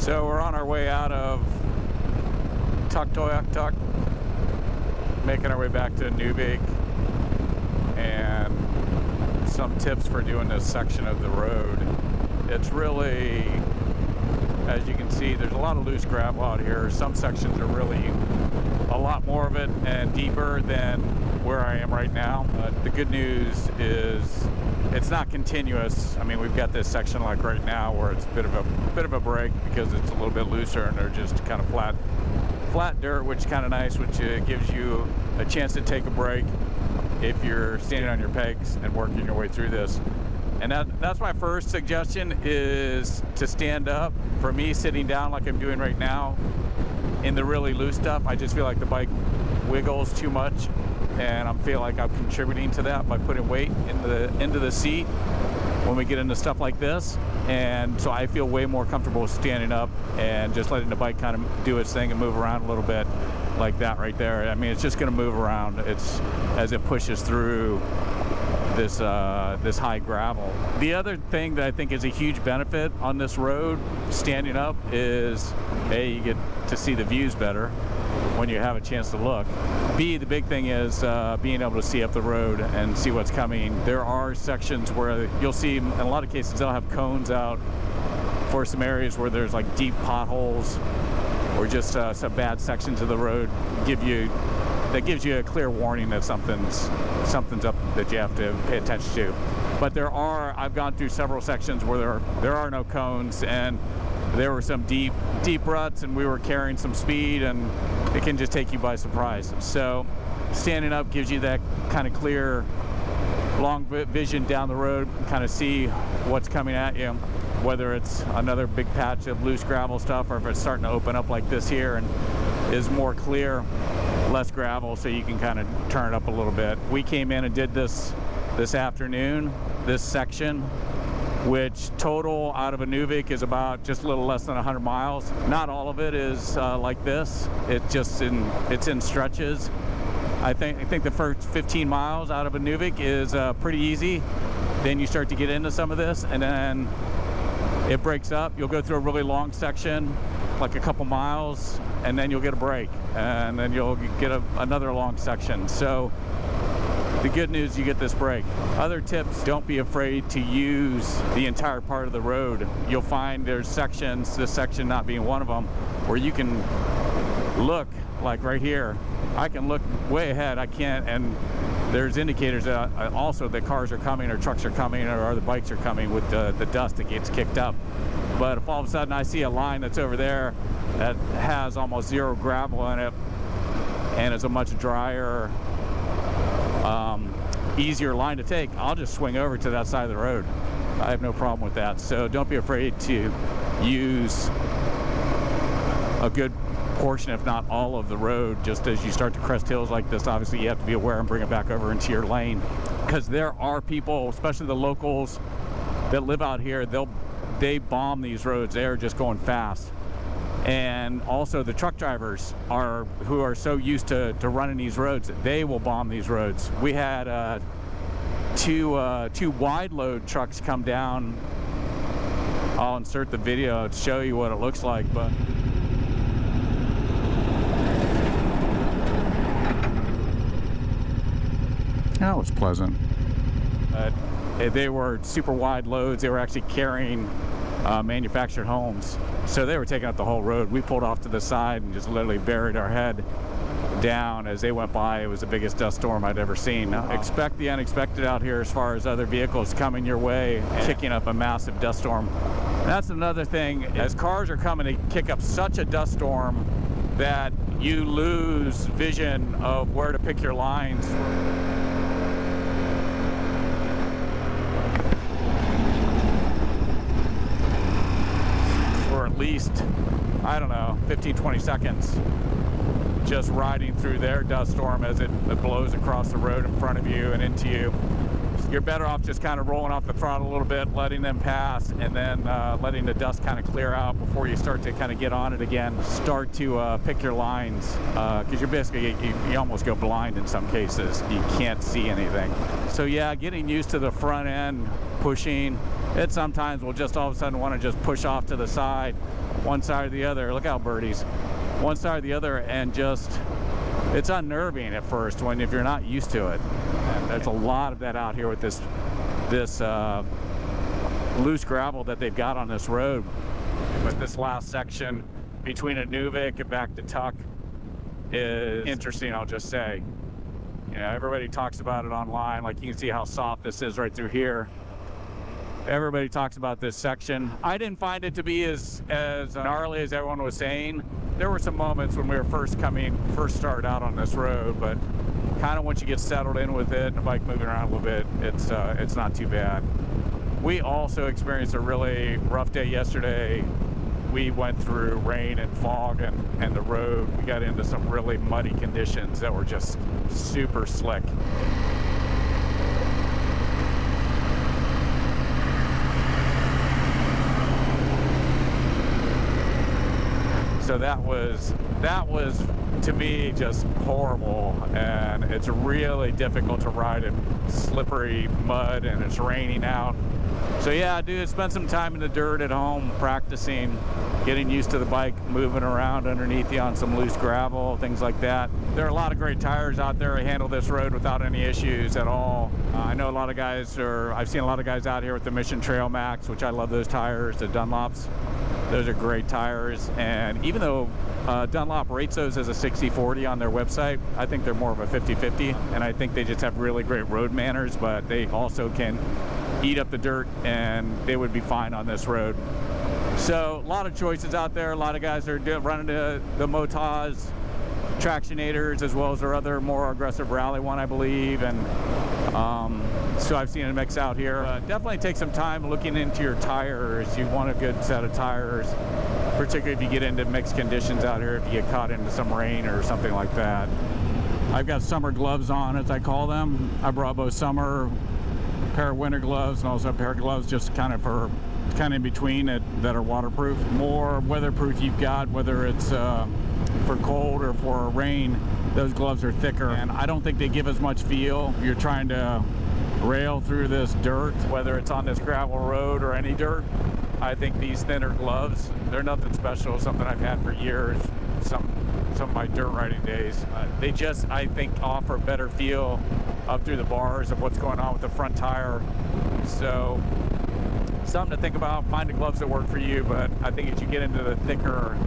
So we're on our way out of Tuktoyaktuk, making our way back to Inuvik, and some tips for doing this section of the road. It's really, as you can see, there's a lot of loose gravel out here. Some sections are really a lot more of it and deeper than where I am right now. But the good news is it's not continuous. I mean, we've got this section like right now where it's a bit of a break because it's a little bit looser and they're just kind of flat dirt, which is kind of nice, which gives you a chance to take a break if you're standing on your pegs and working your way through this. And that's my first suggestion, is to stand up. For me, sitting down like I'm doing right now in the really loose stuff, I just feel like the bike wiggles too much, and I feel like I'm contributing to that by putting weight into the seat when we get into stuff like this. And so I feel way more comfortable standing up and just letting the bike kind of do its thing and move around a little bit like that right there. I mean, it's just going to move around. It's as it pushes through this high gravel. The other thing that I think is a huge benefit on this road, standing up, is A, you get to see the views better when you have a chance to look. B, the big thing is being able to see up the road and see what's coming. There are sections where you'll see, in a lot of cases, they'll have cones out for some areas where there's like deep potholes or just some bad sections of the road. That gives you a clear warning that something's up that you have to pay attention to. But I've gone through several sections where there are no cones, and there were some deep ruts, and we were carrying some speed, and it can just take you by surprise. So standing up gives you that kind of clear, long vision down the road, kind of see what's coming at you, whether it's another big patch of loose gravel stuff, or if it's starting to open up like this here and is more clear, less gravel, so you can kind of turn it up a little bit. We came in and did this afternoon, this section, which total out of Inuvik is about just a little less than 100 miles. Not all of it is like this. It's in stretches. I think the first 15 miles out of Inuvik is pretty easy. Then you start to get into some of this, and then it breaks up. You'll go through a really long section, like a couple miles, and then you'll get a break, and then you'll get another long section. So the good news, you get this break. Other tips, don't be afraid to use the entire part of the road. You'll find there's sections, this section not being one of them, where you can look, like right here. I can look way ahead. I can't, and there's indicators that also that cars are coming, or trucks are coming, or other bikes are coming with the dust that gets kicked up. But if all of a sudden I see a line that's over there that has almost zero gravel in it, and it's a much drier, easier line to take, I'll just swing over to that side of the road. I have no problem with that. So don't be afraid to use a good portion, if not all of the road, just as you start to crest hills like this. Obviously you have to be aware and bring it back over into your lane, because there are people, especially the locals that live out here, they bomb these roads. They are just going fast. And also the truck drivers who are so used to running these roads, they will bomb these roads. We had two wide load trucks come down. I'll insert the video to show you what it looks like, but that was pleasant. They were super wide loads. They were actually carrying manufactured homes, so they were taking up the whole road. We pulled off to the side and just literally buried our head down as they went by. It was the biggest dust storm I'd ever seen. Expect the unexpected out here as far as other vehicles coming your way and kicking up a massive dust storm. And that's another thing, as cars are coming, they kick up such a dust storm that you lose vision of where to pick your lines. At least, I don't know, 15-20 seconds, just riding through their dust storm as it blows across the road in front of you and into you. You're better off just kind of rolling off the throttle a little bit, letting them pass, and then letting the dust kind of clear out before you start to kind of get on it again. Start to pick your lines, because you're basically, you almost go blind in some cases. You can't see anything. So yeah, getting used to the front end pushing. It sometimes will just all of a sudden want to just push off to the side. one side or the other. Look out, birdies. One side or the other, and just, it's unnerving at first if you're not used to it. And there's a lot of that out here with this loose gravel that they've got on this road. But this last section between Inuvik and back to Tuk is interesting, I'll just say. You know, everybody talks about it online. Like, you can see how soft this is right through here. Everybody talks about this section. I didn't find it to be as gnarly as everyone was saying. There were some moments when we were first started out on this road, but kind of once you get settled in with it and the bike moving around a little bit, it's not too bad. We also experienced a really rough day yesterday. We went through rain and fog, and the road, we got into some really muddy conditions that were just super slick. So that was to me just horrible, and it's really difficult to ride in slippery mud, and it's raining out. So yeah, dude, spent some time in the dirt at home practicing, getting used to the bike, moving around underneath you on some loose gravel, things like that. There are a lot of great tires out there. I handle this road without any issues at all. I know a lot of guys, I've seen a lot of guys out here with the Mission Trail Max, which I love those tires, the Dunlops. Those are great tires, and even though Dunlop rates those as a 60/40 on their website, I think they're more of a 50/50, and I think they just have really great road manners, but they also can eat up the dirt, and they would be fine on this road. So a lot of choices out there. A lot of guys are running the Motos, Tractionators, as well as their other more aggressive rally one, I believe, and so I've seen a mix out here. Definitely take some time looking into your tires. You want a good set of tires, particularly if you get into mixed conditions out here, if you get caught into some rain or something like that. I've got summer gloves on, as I call them. I brought both summer, a pair of winter gloves, and also a pair of gloves just kind of in between that are waterproof. More weatherproof you've got, whether it's for cold or for rain, those gloves are thicker, and I don't think they give as much feel. You're trying to rail through this dirt, whether it's on this gravel road or any dirt. I think these thinner gloves, they're nothing special, something I've had for years, some of my dirt riding days. They just, I think, offer better feel up through the bars of what's going on with the front tire. So something to think about. Find the gloves that work for you, but I think as you get into the thicker,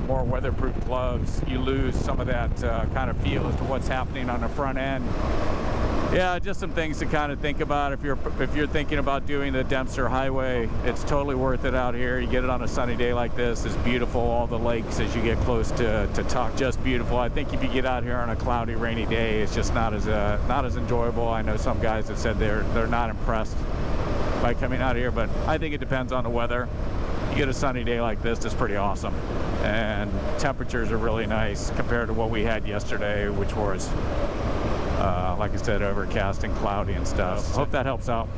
more weatherproof gloves, you lose some of that kind of feel as to what's happening on the front end. Yeah, just some things to kind of think about if you're thinking about doing the Dempster Highway. It's totally worth it out here. You get it on a sunny day like this. It's beautiful. All the lakes as you get close to Tuk, just beautiful. I think if you get out here on a cloudy, rainy day, it's just not as enjoyable. I know some guys have said they're not impressed by coming out here, but I think it depends on the weather. You get a sunny day like this, it's pretty awesome, and temperatures are really nice compared to what we had yesterday, which was like I said, overcast and cloudy and stuff. So hope that helps out.